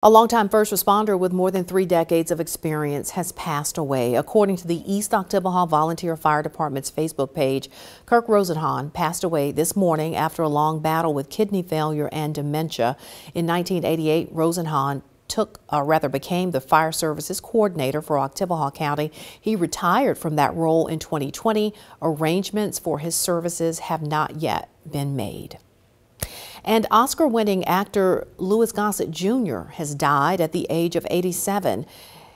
A longtime first responder with more than 3 decades of experience has passed away. According to the East Oktibbeha Volunteer Fire Department's Facebook page, Kirk Rosenhan passed away this morning after a long battle with kidney failure and dementia. In 1988, Rosenhan became the fire services coordinator for Oktibbeha County. He retired from that role in 2020. Arrangements for his services have not yet been made. And Oscar-winning actor Louis Gossett Jr. has died at the age of 87.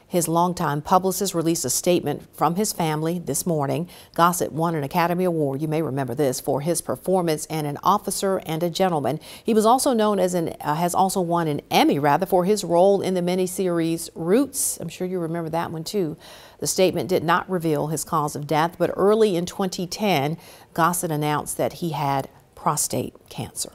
His longtime publicist released a statement from his family this morning. Gossett won an Academy Award, you may remember this, for his performance in An Officer and a Gentleman. He was also known as has also won an Emmy for his role in the miniseries Roots. I'm sure you remember that one too. The statement did not reveal his cause of death, but early in 2010, Gossett announced that he had prostate cancer.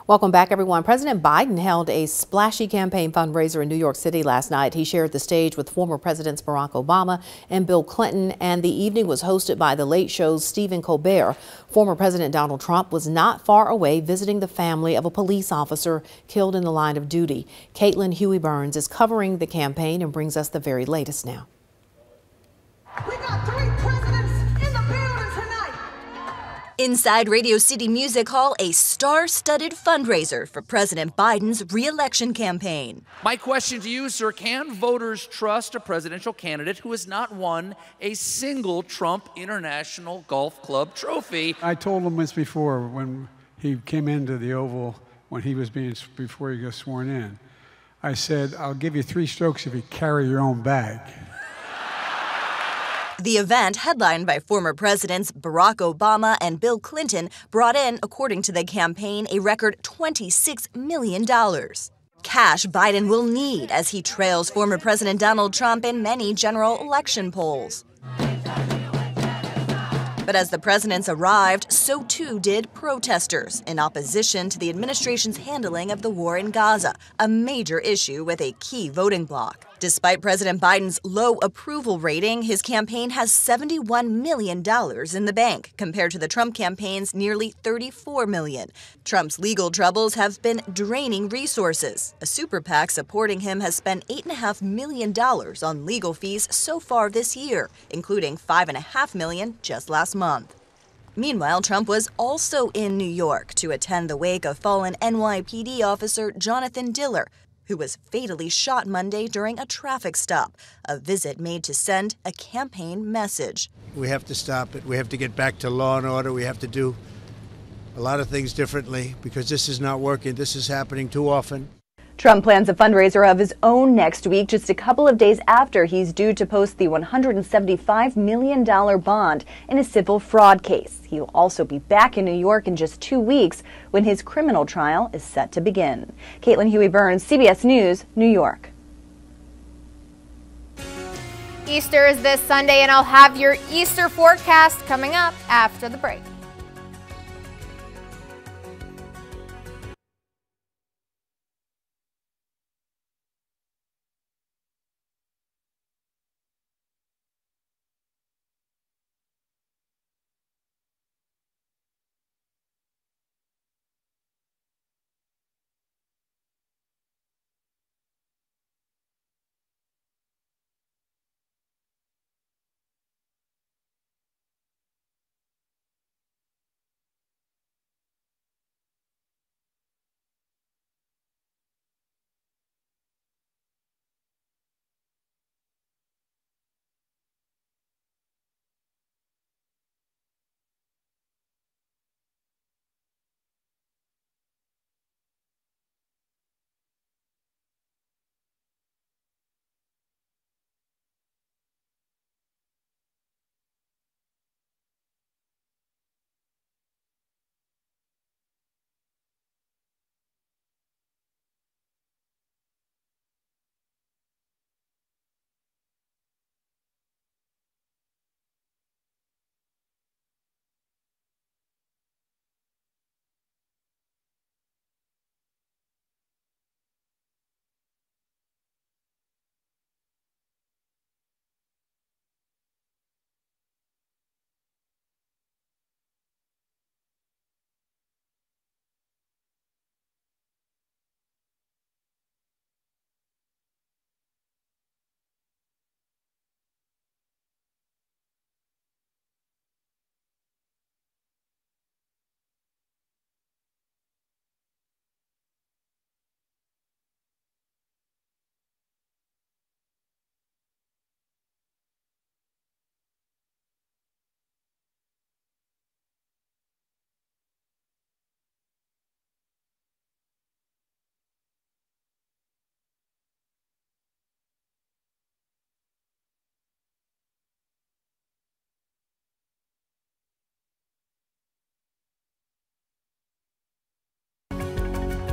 Welcome back, everyone. President Biden held a splashy campaign fundraiser in New York City last night. He shared the stage with former Presidents Barack Obama and Bill Clinton, and the evening was hosted by The Late Show's Stephen Colbert. Former President Donald Trump was not far away visiting the family of a police officer killed in the line of duty. Caitlin Huey Burns is covering the campaign and brings us the very latest now. We got 3 presidents in the building tonight. Inside Radio City Music Hall, a star-studded fundraiser for President Biden's re-election campaign. My question to you, sir, can voters trust a presidential candidate who has not won a single Trump International Golf Club trophy? I told him this before when he came into the Oval, before he got sworn in. I said, I'll give you 3 strokes if you carry your own bag. The event, headlined by former presidents Barack Obama and Bill Clinton, brought in, according to the campaign, a record $26 million. Cash Biden will need as he trails former President Donald Trump in many general election polls. But as the presidents arrived, so too did protesters in opposition to the administration's handling of the war in Gaza, a major issue with a key voting bloc. Despite President Biden's low approval rating, his campaign has $71 million in the bank, compared to the Trump campaign's nearly $34 million. Trump's legal troubles have been draining resources. A super PAC supporting him has spent $8.5 million on legal fees so far this year, including $5.5 million just last month. Meanwhile, Trump was also in New York to attend the wake of fallen NYPD officer Jonathan Diller, who was fatally shot Monday during a traffic stop, a visit made to send a campaign message. We have to stop it. We have to get back to law and order. We have to do a lot of things differently because this is not working. This is happening too often. Trump plans a fundraiser of his own next week, just a couple of days after he's due to post the $175 million bond in a civil fraud case. He'll also be back in New York in just 2 weeks when his criminal trial is set to begin. Caitlin Huey-Burns, CBS News, New York. Easter is this Sunday, and I'll have your Easter forecast coming up after the break.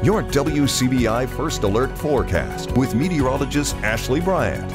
Your WCBI First Alert forecast with meteorologist Ashley Bryant.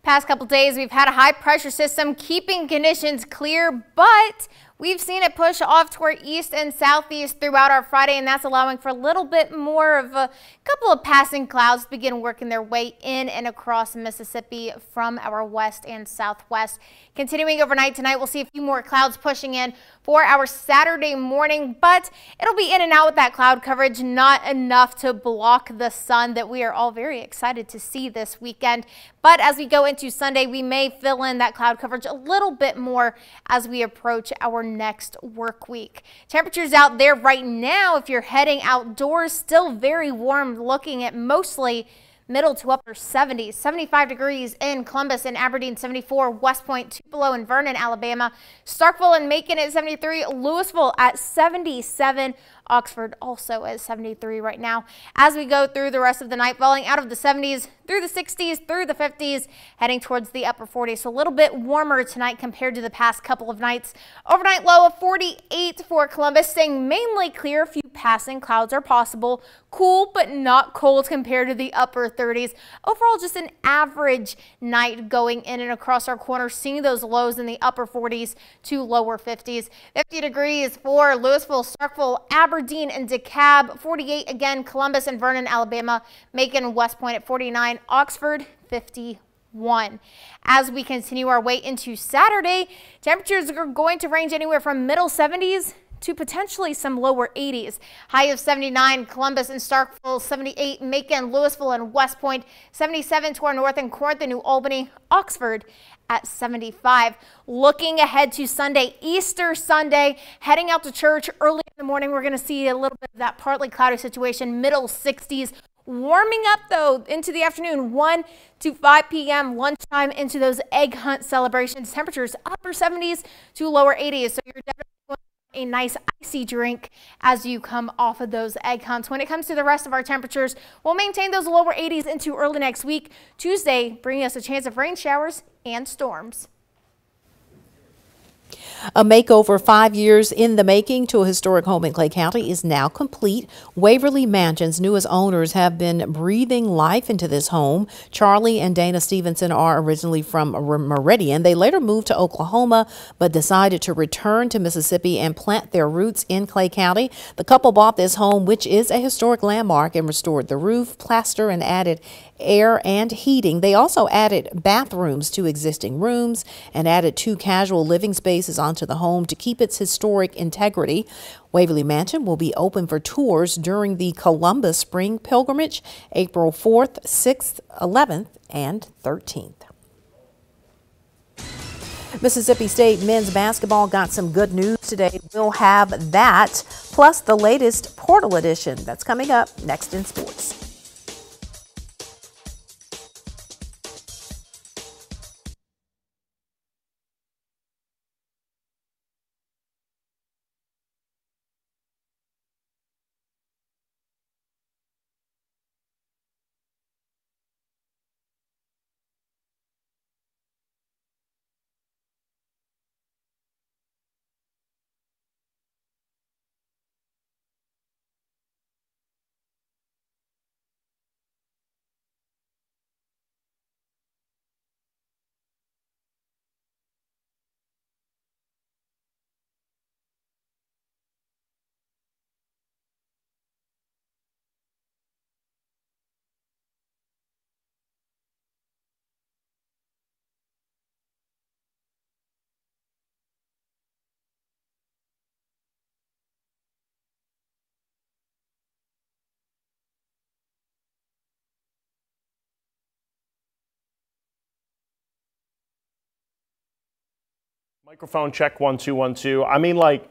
Past couple days, we've had a high pressure system keeping conditions clear, but we've seen it push off toward east and southeast throughout our Friday, and that's allowing for a little bit more of a couple of passing clouds to begin working their way in and across Mississippi from our west and southwest. Continuing overnight tonight, we'll see a few more clouds pushing in for our Saturday morning, but it'll be in and out with that cloud coverage, not enough to block the sun that we are all very excited to see this weekend. But as we go into Sunday, we may fill in that cloud coverage a little bit more as we approach our next work week. Temperatures out there right now, if you're heading outdoors, still very warm, looking at mostly middle to upper 70s, 75 degrees in Columbus and Aberdeen, 74, West Point, Tupelo and Vernon, Alabama, Starkville and Macon at 73, Louisville at 77, Oxford also at 73 right now. As we go through the rest of the night, falling out of the 70s through the 60s, through the 50s, heading towards the upper 40s. So a little bit warmer tonight compared to the past couple of nights. Overnight low of 48 for Columbus, staying mainly clear. A few passing clouds are possible. Cool, but not cold compared to the upper 30s. Overall, just an average night going in and across our corner, seeing those lows in the upper 40s to lower 50s. 50 degrees for Louisville, Starkville, Aberdeen and DeKalb. 48 again, Columbus and Vernon, Alabama. Macon and West Point at 49. Oxford, 51. As we continue our way into Saturday, temperatures are going to range anywhere from middle 70s to potentially some lower 80s. High of 79, Columbus and Starkville, 78, Macon, Louisville and West Point, 77 to our north in Corinth and New Albany, Oxford at 75. Looking ahead to Sunday, Easter Sunday, heading out to church early in the morning, we're going to see a little bit of that partly cloudy situation, middle 60s. Warming up, though, into the afternoon, 1 to 5 p.m., lunchtime into those egg hunt celebrations. Temperatures upper 70s to lower 80s, so you're definitely going to want a nice icy drink as you come off of those egg hunts. When it comes to the rest of our temperatures, we'll maintain those lower 80s into early next week. Tuesday, bringing us a chance of rain showers and storms. A makeover 5 years in the making to a historic home in Clay County is now complete. Waverly Mansion's newest owners have been breathing life into this home. Charlie and Dana Stevenson are originally from Meridian. They later moved to Oklahoma, but decided to return to Mississippi and plant their roots in Clay County. The couple bought this home, which is a historic landmark, and restored the roof, plaster, and added air and heating. They also added bathrooms to existing rooms and added 2 casual living spaces onto the home to keep its historic integrity. Waverly Mansion will be open for tours during the Columbus Spring Pilgrimage, April 4th, 6th, 11th, and 13th. Mississippi State men's basketball got some good news today. We'll have that, plus the latest Portal edition. That's coming up next in sports. Microphone check 1 2 1 2. I mean, like,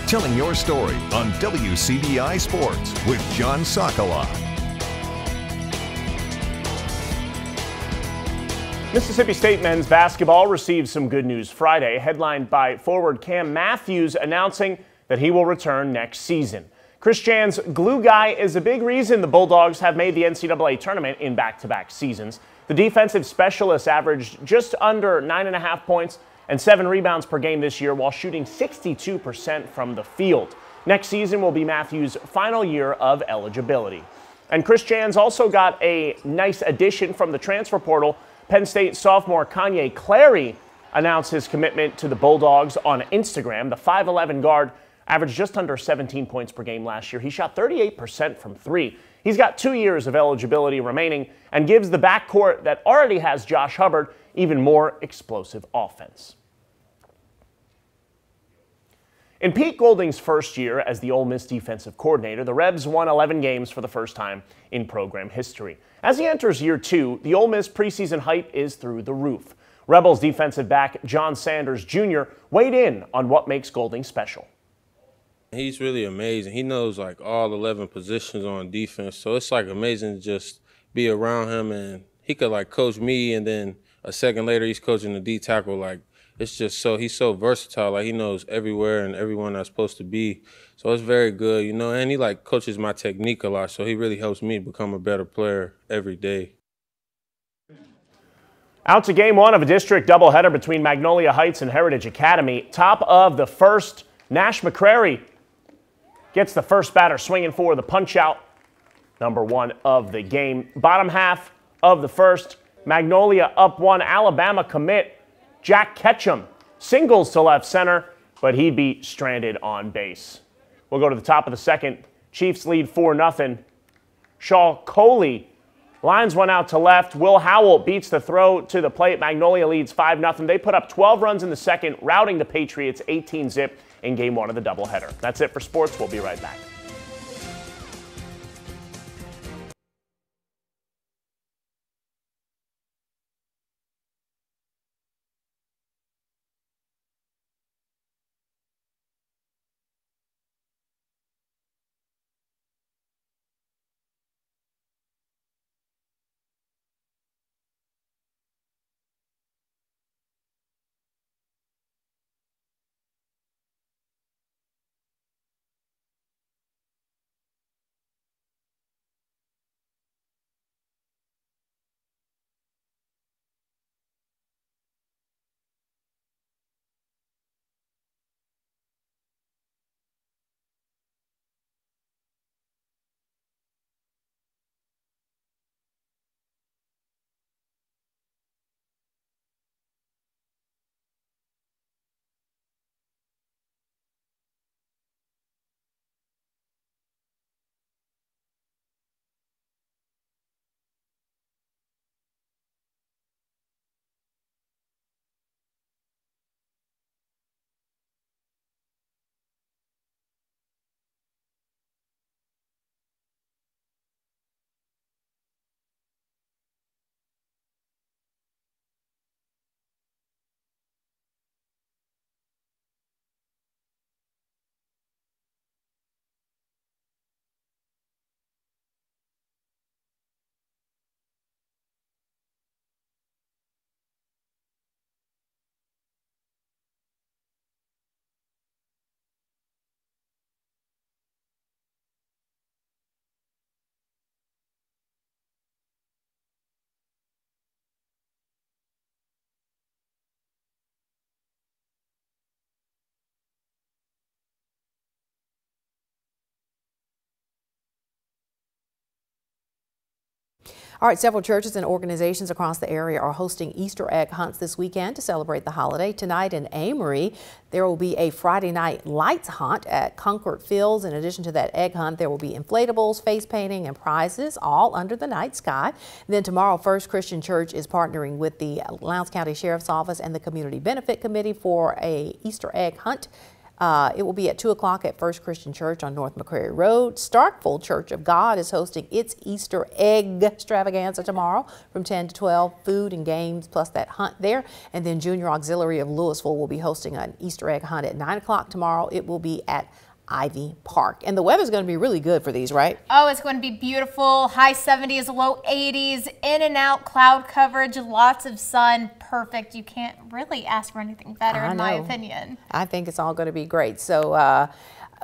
Telling your story on WCBI Sports with John Sokoloff. Mississippi State men's basketball received some good news Friday, headlined by forward Cam Matthews announcing that he will return next season. Chris Chan's glue guy is a big reason the Bulldogs have made the NCAA tournament in back-to-back seasons. The defensive specialist averaged just under 9.5 points and 7 rebounds per game this year while shooting 62% from the field. Next season will be Matthews' final year of eligibility. And Chris Chan's also got a nice addition from the transfer portal. Penn State sophomore Kanye Clary announced his commitment to the Bulldogs on Instagram. The 5'11" guard averaged just under 17 points per game last year. He shot 38% from 3. He's got 2 years of eligibility remaining and gives the backcourt that already has Josh Hubbard even more explosive offense. In Pete Golding's first year as the Ole Miss defensive coordinator, the Rebs won 11 games for the first time in program history. As he enters year 2, the Ole Miss preseason hype is through the roof. Rebels defensive back John Sanders Jr. weighed in on what makes Golding special. He's really amazing. He knows like all 11 positions on defense, so it's like amazing to just be around him, and he could like coach me, and then a second later he's coaching the D tackle. Like, it's just he's so versatile. Like, he knows everywhere and everyone that's supposed to be. So it's very good, you know, and he like coaches my technique a lot, so he really helps me become a better player every day. Out to game 1 of a district doubleheader between Magnolia Heights and Heritage Academy. Top of the first, Nash McCrary gets the first batter swinging for the punch-out, number 1 of the game. Bottom half of the first, Magnolia up 1. Alabama commit Jack Ketchum singles to left center, but he'd be stranded on base. We'll go to the top of the second. Chiefs lead 4-0. Shaw Coley lines one out to left. Will Howell beats the throw to the plate. Magnolia leads 5-0. They put up 12 runs in the second, routing the Patriots 18-zip in game 1 of the doubleheader. That's it for sports. We'll be right back. All right, several churches and organizations across the area are hosting Easter egg hunts this weekend to celebrate the holiday. Tonight in Amory, there will be a Friday night lights hunt at Concord Fields. In addition to that egg hunt, there will be inflatables, face painting, and prizes, all under the night sky. Then tomorrow, First Christian Church is partnering with the Lowndes County Sheriff's Office and the Community Benefit Committee for a Easter egg hunt. It will be at 2 o'clock at First Christian Church on North McCrary Road. Starkville Church of God is hosting its Easter egg extravaganza tomorrow from 10 to 12. Food and games plus that hunt there. And then Junior Auxiliary of Louisville will be hosting an Easter egg hunt at 9 o'clock tomorrow. It will be at Ivy Park. And the weather's going to be really good for these, right? Oh, it's going to be beautiful. High 70s, low 80s, in and out cloud coverage, lots of sun. Perfect. You can't really ask for anything better, in my opinion. I think it's all going to be great. So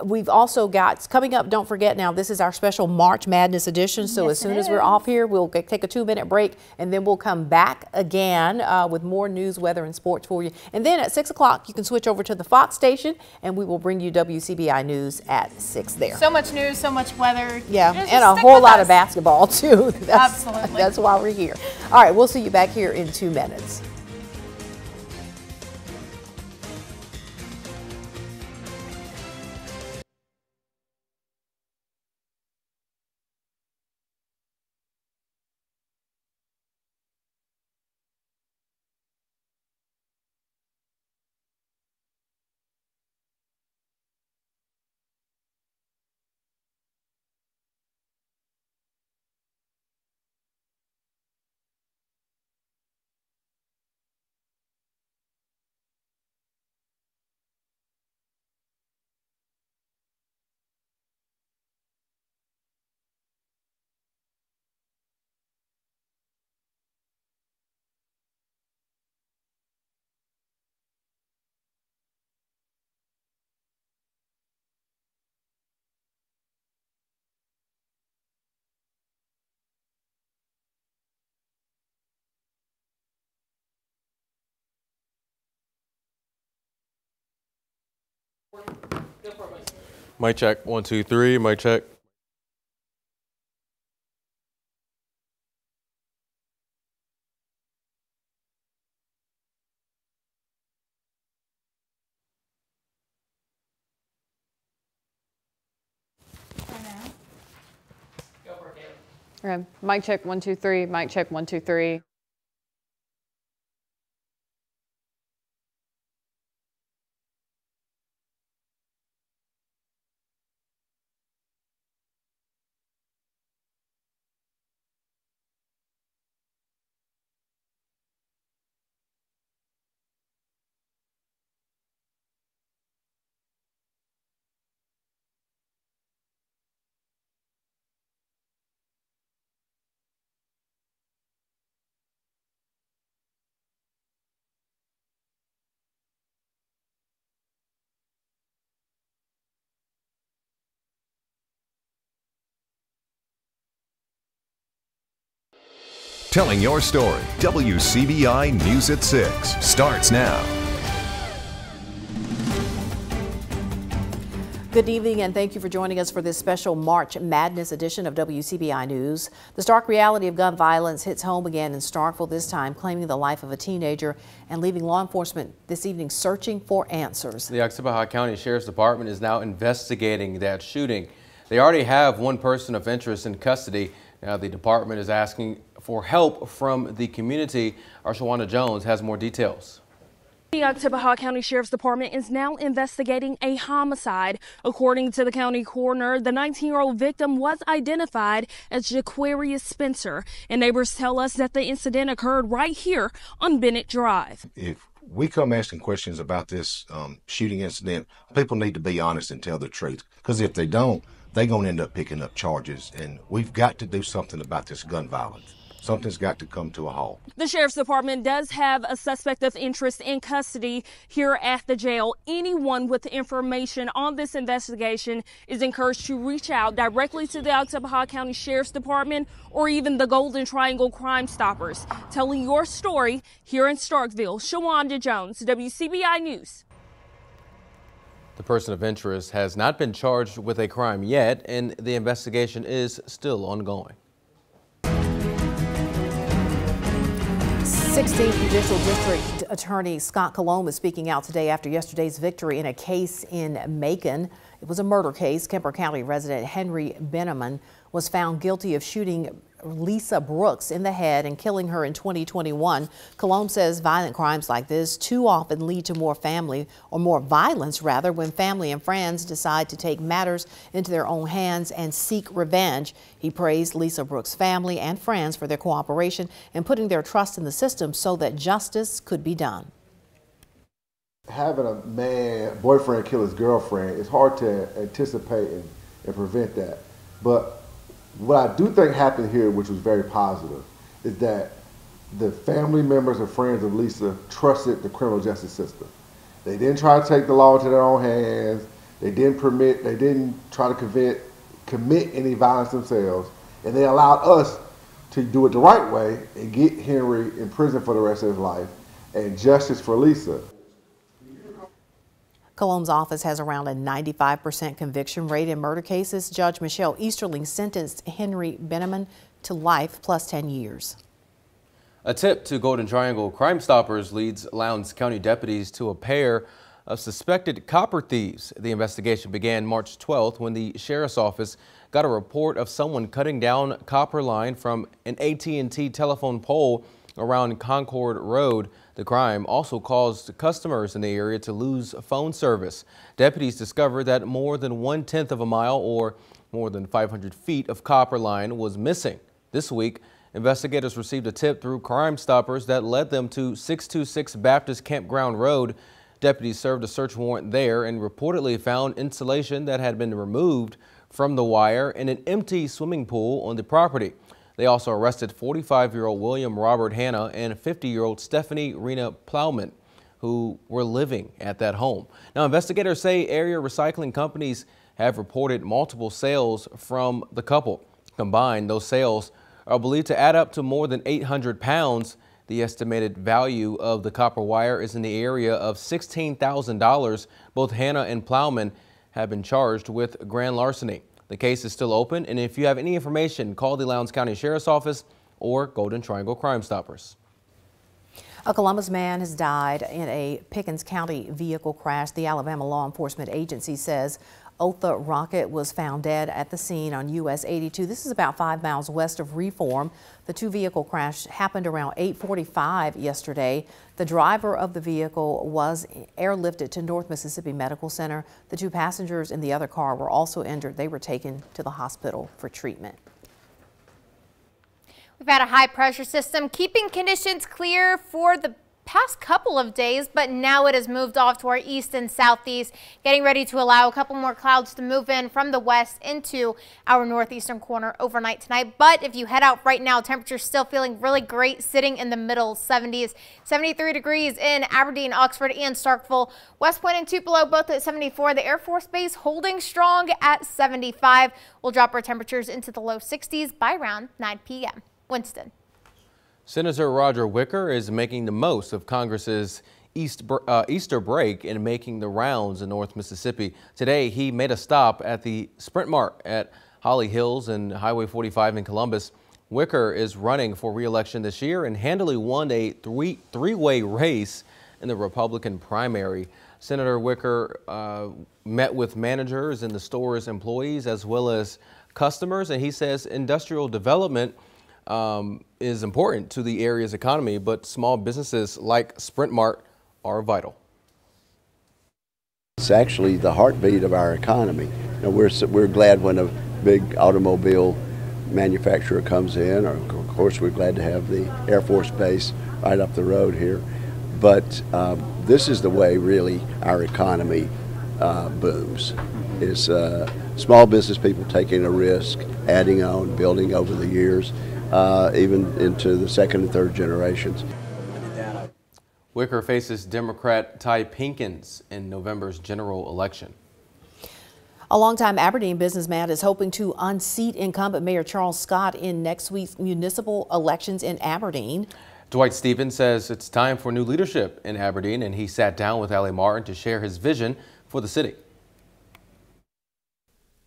we've also got coming up, don't forget now, this is our special March Madness edition. So as soon as we're off here, we'll take a 2-minute break and then we'll come back again with more news, weather, and sports for you. And then at 6 o'clock, you can switch over to the Fox station and we will bring you WCBI News at 6 there. So much news, so much weather. Yeah, and a whole lot of basketball too. Absolutely. That's why we're here. All right, we'll see you back here in 2 minutes. Mic check, 1, 2, 3, mic check. Okay. Mic check, 1, 2, 3, mic check, 1, 2, 3. Telling your story, WCBI News at 6 starts now. Good evening and thank you for joining us for this special March Madness edition of WCBI News. The stark reality of gun violence hits home again in Starkville, this time claiming the life of a teenager and leaving law enforcement this evening searching for answers. The Oktibbeha County Sheriff's Department is now investigating that shooting. They already have one person of interest in custody. Now the department is asking for help from the community. Our Shawana Jones has more details. The Oktibbeha County Sheriff's Department is now investigating a homicide. According to the county coroner, the 19-year-old victim was identified as Jaquarius Spencer, and neighbors tell us that the incident occurred right here on Bennett Drive. If we come asking questions about this shooting incident, people need to be honest and tell the truth, because if they don't, they're going to end up picking up charges, and we've got to do something about this gun violence. Something's got to come to a halt. The Sheriff's Department does have a suspect of interest in custody here at the jail. Anyone with information on this investigation is encouraged to reach out directly to the Oktibbeha County Sheriff's Department or even the Golden Triangle Crime Stoppers. Telling your story here in Starkville, Shawanda Jones, WCBI News. The person of interest has not been charged with a crime yet, and the investigation is still ongoing. 16th Judicial District Attorney Scott Colomb is speaking out today after yesterday's victory in a case in Macon. It was a murder case. Kemper County resident Henry Benneman was found guilty of shooting Lisa Brooks in the head and killing her in 2021. Colomb says violent crimes like this too often lead to more violence when family and friends decide to take matters into their own hands and seek revenge. He praised Lisa Brooks' family and friends for their cooperation and putting their trust in the system so that justice could be done. Having a boyfriend kill his girlfriend, it's hard to anticipate and prevent that. But what I do think happened here, which was very positive, is that the family members and friends of Lisa trusted the criminal justice system. They didn't try to take the law into their own hands. They didn't try to commit any violence themselves. And they allowed us to do it the right way and get Henry in prison for the rest of his life and justice for Lisa. Colomb's office has around a 95% conviction rate in murder cases. Judge Michelle Easterling sentenced Henry Benneman to life plus 10 years. A tip to Golden Triangle Crime Stoppers leads Lowndes County deputies to a pair of suspected copper thieves. The investigation began March 12th when the sheriff's office got a report of someone cutting down copper line from an AT&T telephone pole around Concord Road. The crime also caused customers in the area to lose phone service. Deputies discovered that more than 1/10 of a mile, or more than 500 feet of copper line, was missing. This week, investigators received a tip through Crime Stoppers that led them to 626 Baptist Campground Road. Deputies served a search warrant there and reportedly found insulation that had been removed from the wire in an empty swimming pool on the property. They also arrested 45-year-old William Robert Hanna and 50-year-old Stephanie Rena Plowman, who were living at that home. Now, investigators say area recycling companies have reported multiple sales from the couple. Combined, those sales are believed to add up to more than 800 pounds. The estimated value of the copper wire is in the area of $16,000. Both Hanna and Plowman have been charged with grand larceny. The case is still open, and if you have any information, call the Lowndes County Sheriff's Office or Golden Triangle Crime Stoppers. A Columbus man has died in a Pickens County vehicle crash. The Alabama Law Enforcement Agency says Otha Rocket was found dead at the scene on US 82. This is about 5 miles west of Reform. The two-vehicle crash happened around 8:45 yesterday. The driver of the vehicle was airlifted to North Mississippi Medical Center. The two passengers in the other car were also injured. They were taken to the hospital for treatment. We've had a high pressure system keeping conditions clear for the past couple of days, but now it has moved off to our east and southeast, getting ready to allow a couple more clouds to move in from the west into our northeastern corner overnight tonight. But if you head out right now, temperatures still feeling really great, sitting in the middle 70s, 73 degrees in Aberdeen, Oxford, and Starkville. West Point and Tupelo both at 74. The Air Force Base holding strong at 75. We'll drop our temperatures into the low 60s by around 9 p.m. Winston. Senator Roger Wicker is making the most of Congress's Easter break and making the rounds in North Mississippi. Today, he made a stop at the Sprint Mart at Holly Hills and Highway 45 in Columbus. Wicker is running for re-election this year and handily won a three-way race in the Republican primary. Senator Wicker met with managers and the store's employees as well as customers, and he says industrial development is important to the area's economy, but small businesses like Sprint Mart are vital. It's actually the heartbeat of our economy. You know, we're glad when a big automobile manufacturer comes in, or of course we're glad to have the Air Force Base right up the road here. But this is the way really our economy booms. Is small business people taking a risk, adding on, building over the years. Even into the second and third generations. Wicker faces Democrat Ty Pinkins in November's general election. A longtime Aberdeen businessman is hoping to unseat incumbent Mayor Charles Scott in next week's municipal elections in Aberdeen. Dwight Stevens says it's time for new leadership in Aberdeen, and he sat down with Allie Martin to share his vision for the city.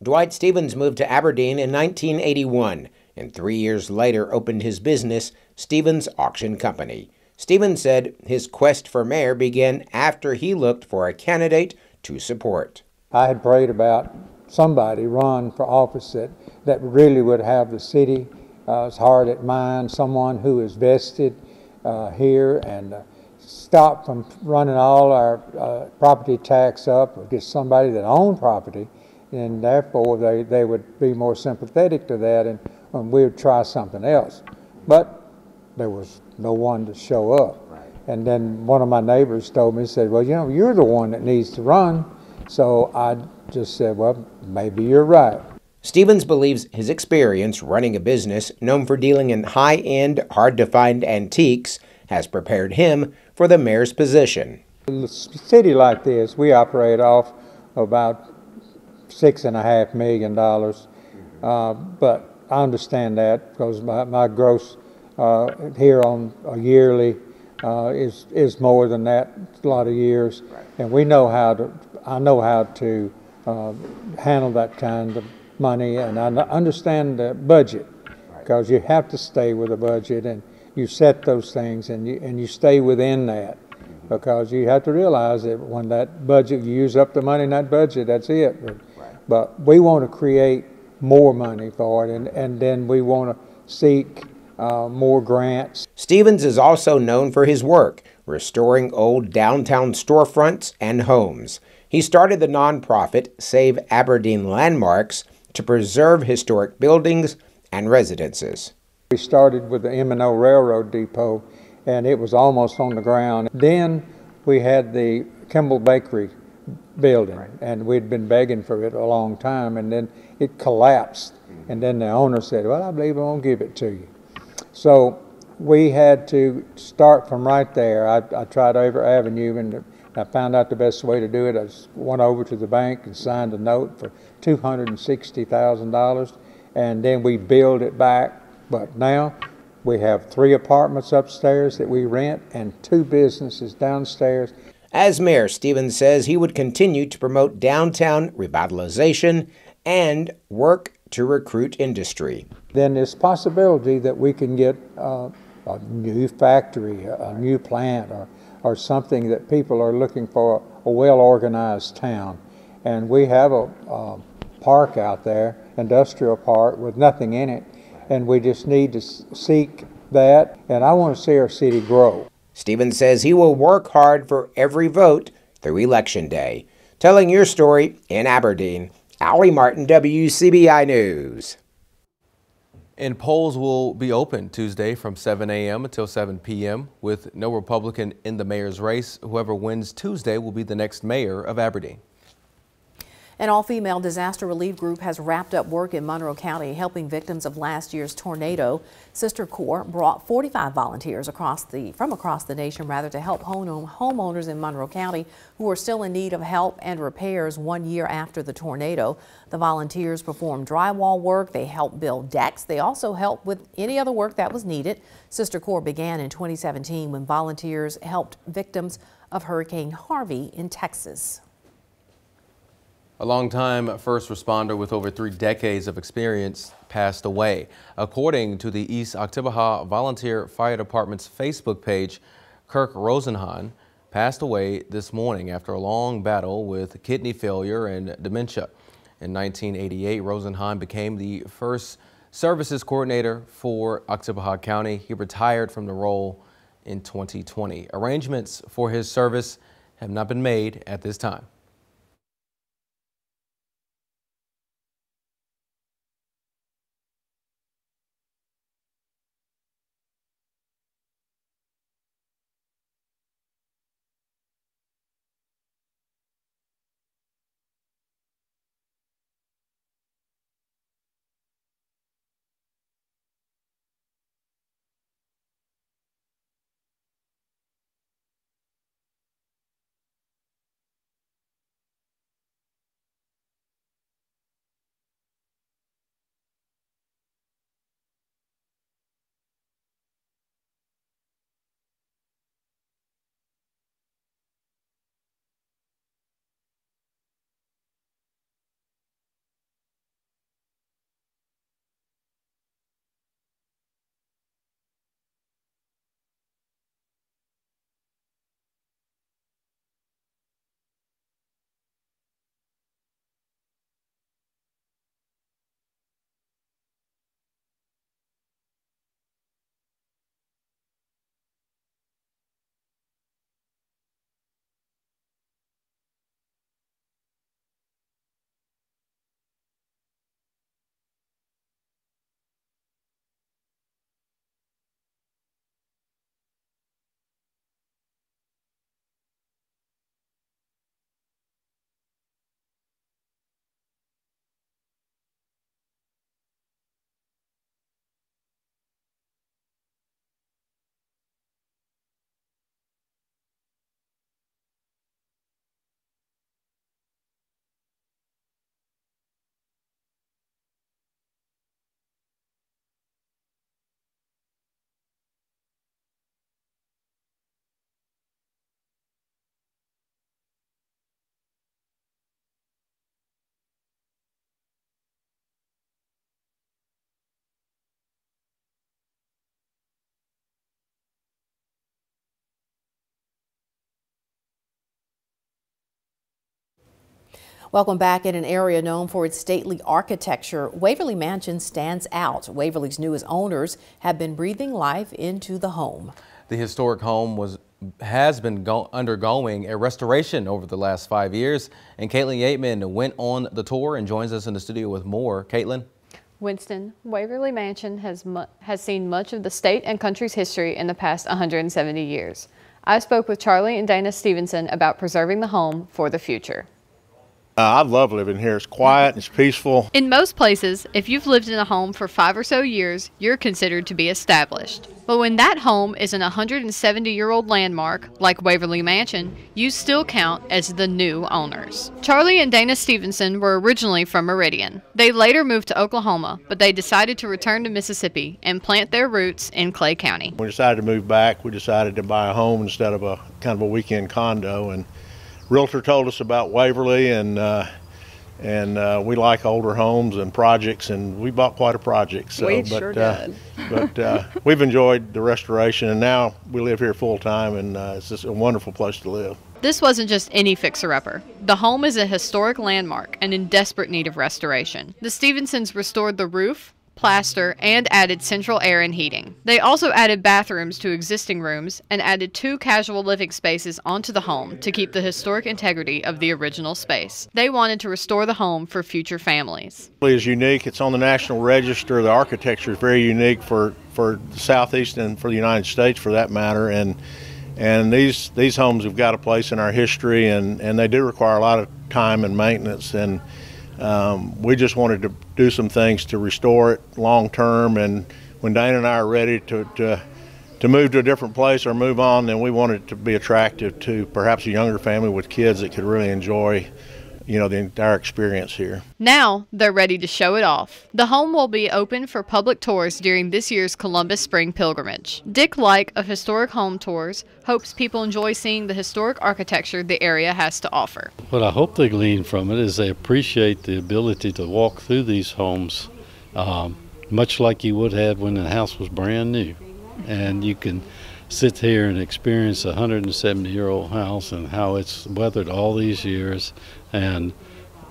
Dwight Stevens moved to Aberdeen in 1981. And 3 years later opened his business, Stevens Auction Company. Stevens said his quest for mayor began after he looked for a candidate to support. I had prayed about somebody run for office that really would have the city as hard at mind, someone who is vested here and stop from running all our property tax up, or just somebody that owned property, and therefore they would be more sympathetic to that, and we would try something else. But there was no one to show up. Right. And then one of my neighbors told me, said, well, you know, you're the one that needs to run. So I just said, well, maybe you're right. Stevens believes his experience running a business known for dealing in high-end, hard-to-find antiques has prepared him for the mayor's position. In a city like this, we operate off about $6.5 million, but I understand that because my gross here on a yearly is more than that, a lot of years, right. And we know I know how to handle that kind of money, and I understand the budget, because you have to stay with a budget, and you set those things, and you stay within that, because you have to realize that when that budget, you use up the money in that budget, that's it. But we want to create more money for it, and then we want to seek more grants. Stevens is also known for his work restoring old downtown storefronts and homes. He started the nonprofit Save Aberdeen Landmarks to preserve historic buildings and residences. We started with the M&O Railroad Depot, and it was almost on the ground. Then we had the Kimball Bakery building, and we'd been begging for it a long time, and then it collapsed, and then the owner said, well, I believe I won't give it to you. So we had to start from right there. I tried every avenue, and I found out the best way to do it. I just went over to the bank and signed a note for $260,000, and then we built it back. But now we have 3 apartments upstairs that we rent and 2 businesses downstairs. As mayor, Stevens says he would continue to promote downtown revitalization and work to recruit industry. Then there's possibility that we can get a new factory, a new plant, or something that people are looking for, a well-organized town. And we have a park out there, industrial park, with nothing in it, and we just need to seek that, and I want to see our city grow. Stevens says he will work hard for every vote through Election Day. Telling your story in Aberdeen, Allie Martin, WCBI News. And polls will be open Tuesday from 7 a.m. until 7 p.m. with no Republican in the mayor's race. Whoever wins Tuesday will be the next mayor of Aberdeen. An all-female disaster relief group has wrapped up work in Monroe County helping victims of last year's tornado. Sister Corps brought 45 volunteers from across the nation to help homeowners in Monroe County who are still in need of help and repairs 1 year after the tornado. The volunteers performed drywall work, they helped build decks, they also helped with any other work that was needed. Sister Corps began in 2017 when volunteers helped victims of Hurricane Harvey in Texas. A longtime first responder with over 3 decades of experience passed away. According to the East Oktibbeha Volunteer Fire Department's Facebook page, Kirk Rosenhan passed away this morning after a long battle with kidney failure and dementia. In 1988, Rosenhan became the first services coordinator for Oktibbeha County. He retired from the role in 2020. Arrangements for his service have not been made at this time. Welcome back. In an area known for its stately architecture, Waverly Mansion stands out. Waverly's newest owners have been breathing life into the home. The historic home has been undergoing a restoration over the last 5 years, and Caitlin Yateman went on the tour and joins us in the studio with more. Caitlin? Winston, Waverly Mansion has seen much of the state and country's history in the past 170 years. I spoke with Charlie and Dana Stevenson about preserving the home for the future. I love living here. It's quiet, it's peaceful. In most places, if you've lived in a home for 5 or so years, you're considered to be established. But when that home is an 170-year-old landmark, like Waverly Mansion, you still count as the new owners. Charlie and Dana Stevenson were originally from Meridian. They later moved to Oklahoma, but they decided to return to Mississippi and plant their roots in Clay County. We decided to move back. We decided to buy a home instead of a kind of a weekend condo, and realtor told us about Waverly, and we like older homes and projects, and we bought quite a project. So, We sure did. But we've enjoyed the restoration, and now we live here full time, and it's just a wonderful place to live. This wasn't just any fixer-upper. The home is a historic landmark and in desperate need of restoration. The Stevensons restored the roof, plaster, and added central air and heating. They also added bathrooms to existing rooms and added 2 casual living spaces onto the home to keep the historic integrity of the original space. They wanted to restore the home for future families. It is unique. It's on the National Register. The architecture is very unique for the Southeast and for the United States, for that matter. And these homes have got a place in our history, and they do require a lot of time and maintenance. And we just wanted to do some things to restore it long term, and when Dana and I are ready to move to a different place or move on, then we wanted it to be attractive to perhaps a younger family with kids that could really enjoy, you know, the entire experience here. Now they're ready to show it off. The home will be open for public tours during this year's Columbus Spring Pilgrimage. Dick Like of Historic Home Tours hopes people enjoy seeing the historic architecture the area has to offer. What I hope they glean from it is they appreciate the ability to walk through these homes much like you would have when the house was brand new. And you can sit here and experience a 170-year-old house and how it's weathered all these years and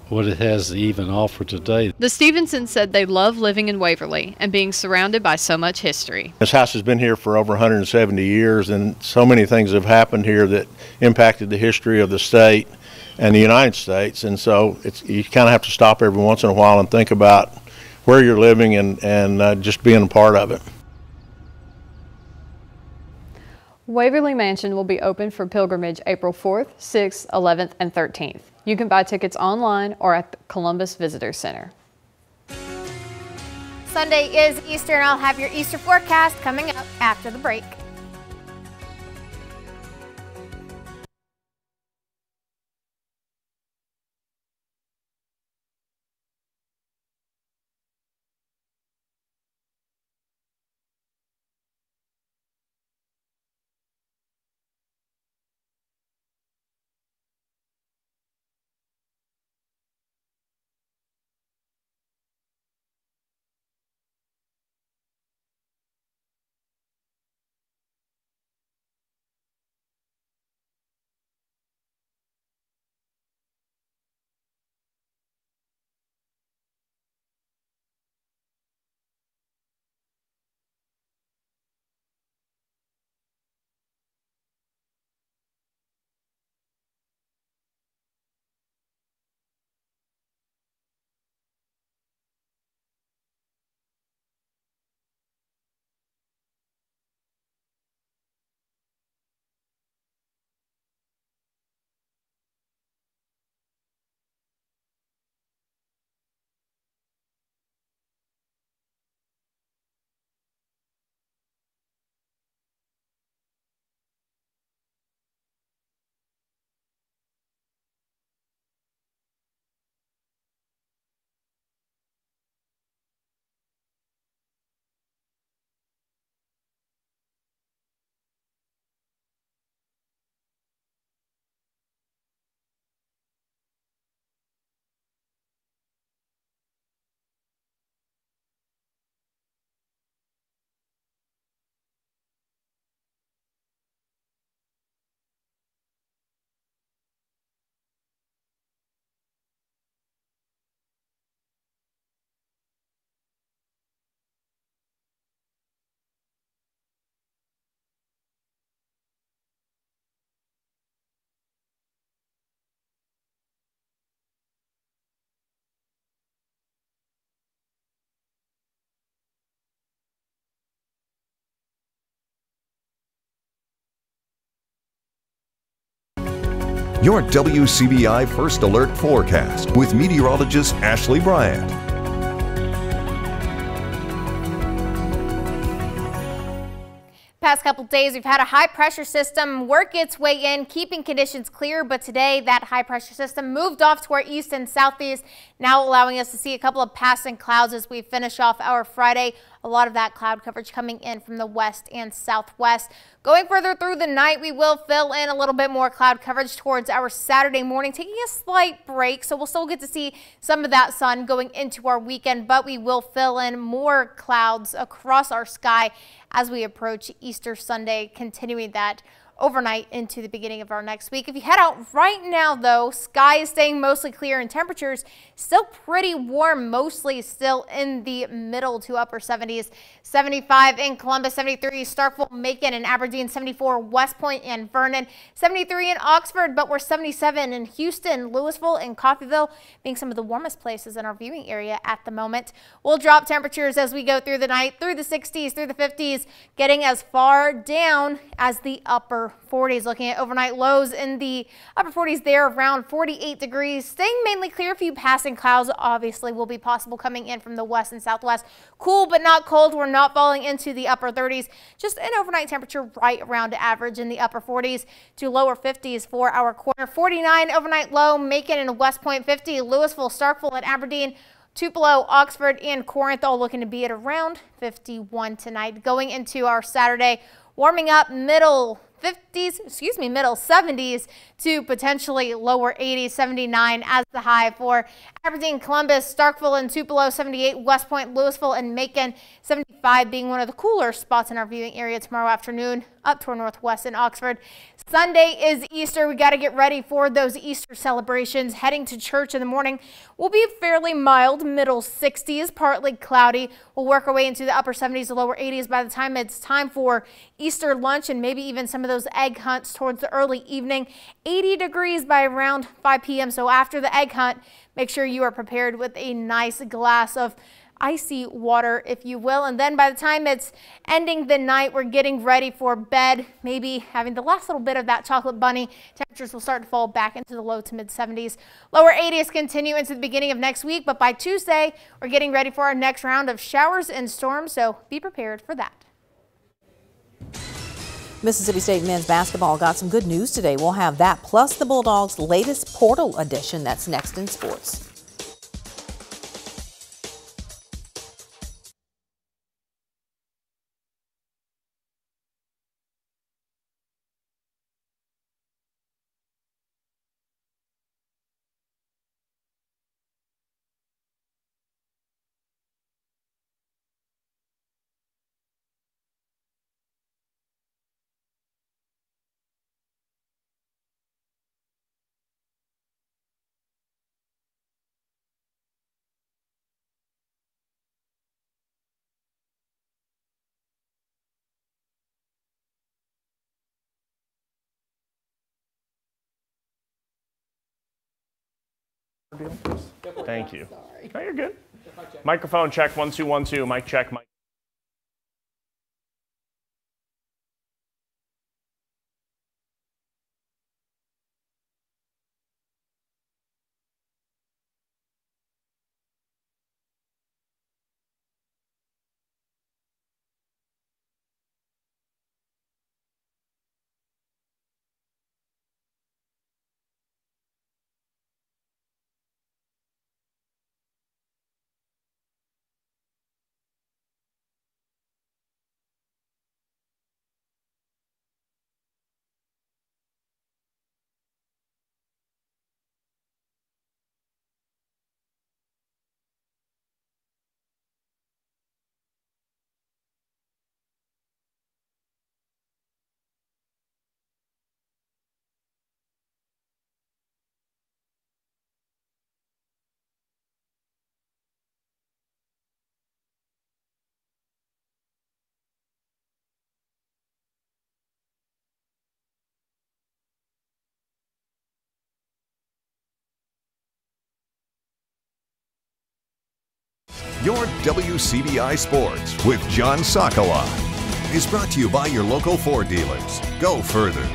what it has to even offer today. The Stevensons said they love living in Waverly and being surrounded by so much history. This house has been here for over 170 years, and so many things have happened here that impacted the history of the state and the United States. And so you kind of have to stop every once in a while and think about where you're living and just being a part of it. Waverly Mansion will be open for pilgrimage April 4th, 6th, 11th, and 13th. You can buy tickets online or at the Columbus Visitor Center. Sunday is Easter, and I'll have your Easter forecast coming up after the break. Your WCBI First Alert forecast with meteorologist Ashley Bryant. Past couple days, we've had a high pressure system work its way in, keeping conditions clear, but today that high pressure system moved off to our east and southeast, now allowing us to see a couple of passing clouds as we finish off our Friday. A lot of that cloud coverage coming in from the west and southwest. Going further through the night, we will fill in a little bit more cloud coverage towards our Saturday morning, taking a slight break. So we'll still get to see some of that sun going into our weekend, but we will fill in more clouds across our sky as we approach Easter Sunday, continuing that overnight into the beginning of our next week. If you head out right now, though, sky is staying mostly clear and temperatures still pretty warm, mostly still in the middle to upper 70s. 75 in Columbus, 73 Starkville, Macon, and Aberdeen, 74 West Point and Vernon, 73 in Oxford, but we're 77 in Houston, Louisville, and Coffeyville, being some of the warmest places in our viewing area at the moment. We'll drop temperatures as we go through the night, through the 60s, through the 50s, getting as far down as the upper 40s. Looking at overnight lows in the upper 40s there, around 48 degrees. Staying mainly clear. A few passing clouds obviously will be possible coming in from the west and southwest. Cool but not cold. We're not falling into the upper 30s. Just an overnight temperature right around average in the upper 40s to lower 50s for our quarter. 49 overnight low, Macon and West Point 50, Louisville, Starkville, and Aberdeen. Tupelo, Oxford, and Corinth all looking to be at around 51 tonight. Going into our Saturday, warming up middle 70s to potentially lower 80s, 79 as the high for Aberdeen, Columbus, Starkville, and Tupelo, 78, West Point, Louisville, and Macon, 75 being one of the cooler spots in our viewing area tomorrow afternoon, up to our northwest in Oxford. Sunday is Easter. We got to get ready for those Easter celebrations. Heading to church in the morning will be fairly mild, middle 60s, partly cloudy. We'll work our way into the upper 70s to lower 80s by the time it's time for Easter lunch and maybe even some of those egg hunts towards the early evening. 80 degrees by around 5 p.m. So after the egg hunt, make sure you are prepared with a nice glass of icy water, if you will. And then by the time it's ending the night, we're getting ready for bed, maybe having the last little bit of that chocolate bunny. Temperatures will start to fall back into the low to mid 70s. Lower 80s continue into the beginning of next week, but by Tuesday, we're getting ready for our next round of showers and storms, so be prepared for that. Mississippi State men's basketball got some good news today. We'll have that plus the Bulldogs' latest portal edition. That's next in sports. Thank you. No, you're good. Microphone check, 1 2 1 2. Mic check. Mic. Your WCBI Sports with John Sokolow is brought to you by your local Ford dealers. Go further.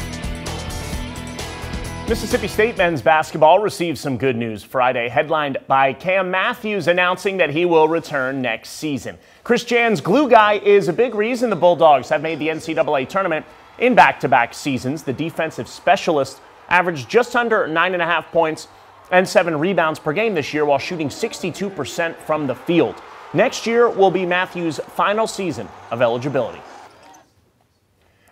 Mississippi State men's basketball received some good news Friday, headlined by Cam Matthews announcing that he will return next season. Chris Jan's glue guy is a big reason the Bulldogs have made the NCAA tournament in back-to-back seasons. The defensive specialist averaged just under 9.5 points and 7 rebounds per game this year while shooting 62% from the field. Next year will be Matthews' final season of eligibility.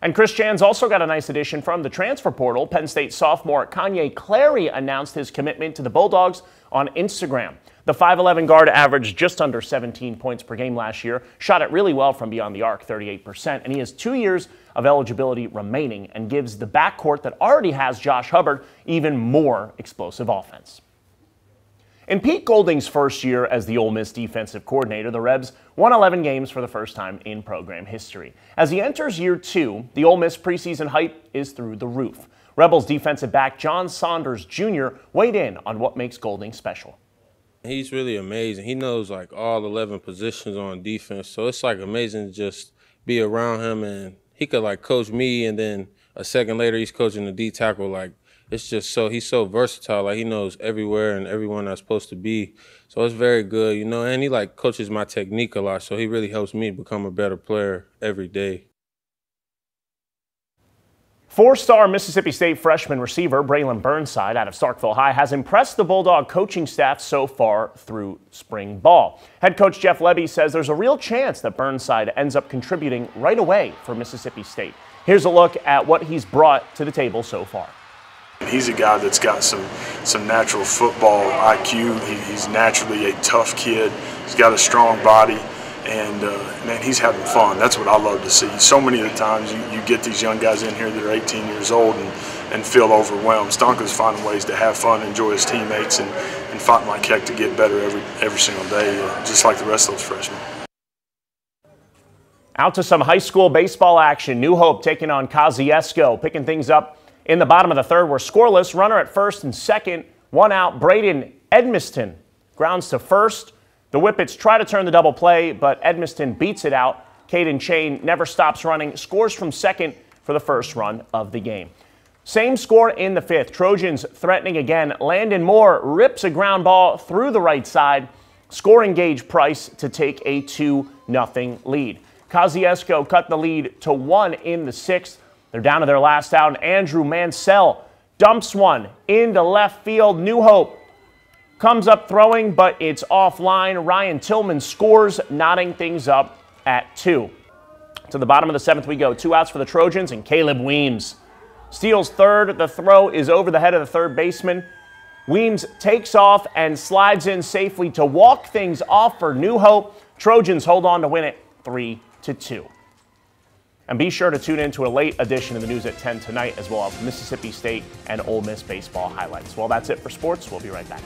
And Chris Jan's also got a nice addition from the transfer portal. Penn State sophomore Kanye Clary announced his commitment to the Bulldogs on Instagram. The 5'11 guard averaged just under 17 points per game last year, shot it really well from beyond the arc, 38%, and he has 2 years of eligibility remaining and gives the backcourt that already has Josh Hubbard even more explosive offense. In Pete Golding's first year as the Ole Miss defensive coordinator, the Rebs won 11 games for the first time in program history. As he enters year 2, the Ole Miss preseason hype is through the roof. Rebels defensive back John Saunders Jr. weighed in on what makes Golding special. He's really amazing. He knows like all 11 positions on defense, so it's like amazing to just be around him, and he could like coach me, and then a second later he's coaching the D tackle. Like, it's just he's so versatile. Like, he knows everywhere and everyone that's supposed to be. So it's very good, you know, and he like coaches my technique a lot, so he really helps me become a better player every day. 4-star Mississippi State freshman receiver Braylon Burnside out of Starkville High has impressed the Bulldog coaching staff so far through spring ball. Head coach Jeff Lebby says there's a real chance that Burnside ends up contributing right away for Mississippi State. Here's a look at what he's brought to the table so far. He's a guy that's got some natural football IQ. He's naturally a tough kid. He's got a strong body, and man, he's having fun. That's what I love to see. So many of the times you get these young guys in here that are 18 years old and feel overwhelmed. Stonka's finding ways to have fun, enjoy his teammates, and fight like heck to get better every single day, just like the rest of those freshmen. Out to some high school baseball action. New Hope taking on Kosciuszko, picking things up in the bottom of the third. We're scoreless. Runner at first and second. One out. Braden Edmiston grounds to first. The Whippets try to turn the double play, but Edmiston beats it out. Caden Chain never stops running. Scores from second for the first run of the game. Same score in the fifth. Trojans threatening again. Landon Moore rips a ground ball through the right side. Scoring Gage Price to take a 2-0 lead. Kosciuszko cut the lead to 1 in the sixth. They're down to their last out, and Andrew Mansell dumps one into left field. New Hope comes up throwing, but it's offline. Ryan Tillman scores, knotting things up at 2. To the bottom of the seventh we go. 2 outs for the Trojans, and Caleb Weems steals third. The throw is over the head of the third baseman. Weems takes off and slides in safely to walk things off for New Hope. Trojans hold on to win it 3-2. And be sure to tune in to a late edition of the news at 10 tonight, as well as Mississippi State and Ole Miss baseball highlights. Well, that's it for sports. We'll be right back.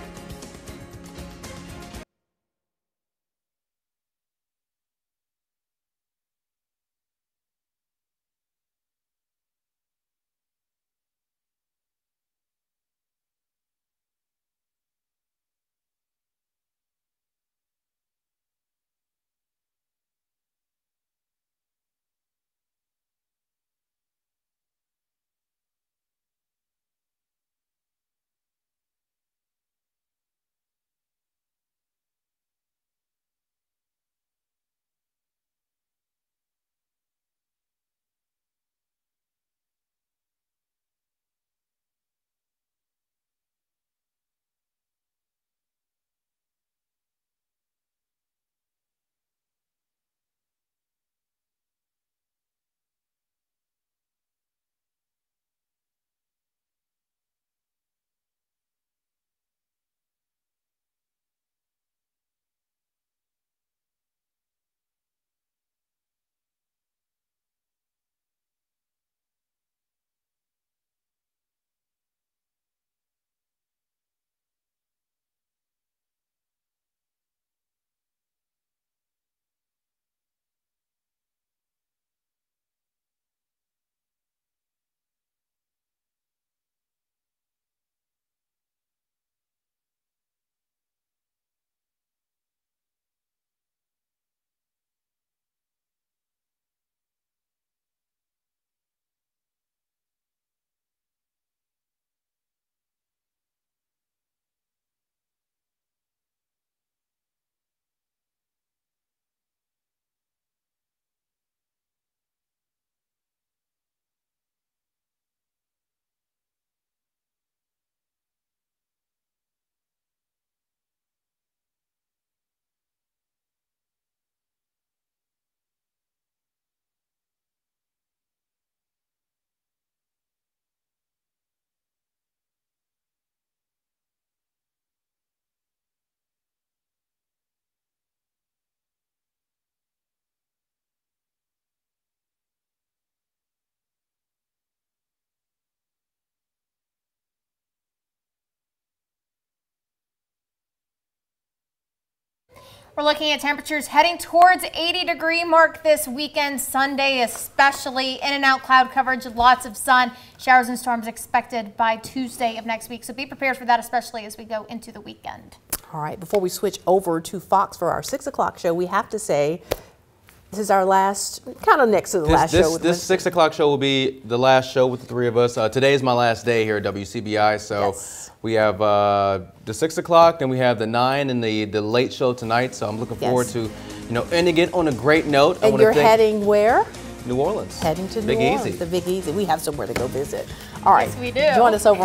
We're looking at temperatures heading towards 80-degree mark this weekend, Sunday especially. In and out cloud coverage, lots of sun. Showers and storms expected by Tuesday of next week. So be prepared for that, especially as we go into the weekend. All right, before we switch over to Fox for our 6 o'clock show, we have to say this is our last, kind of next to the last show. This 6 o'clock show will be the last show with the three of us. Today is my last day here at WCBI, so we have the 6 o'clock, then we have the 9 and the late show tonight. So I'm looking forward to, ending it on a great note. And you're heading where? New Orleans. Heading to Big New Orleans, Easy. the Big Easy. We have somewhere to go visit. All right. Yes, we do. Join us over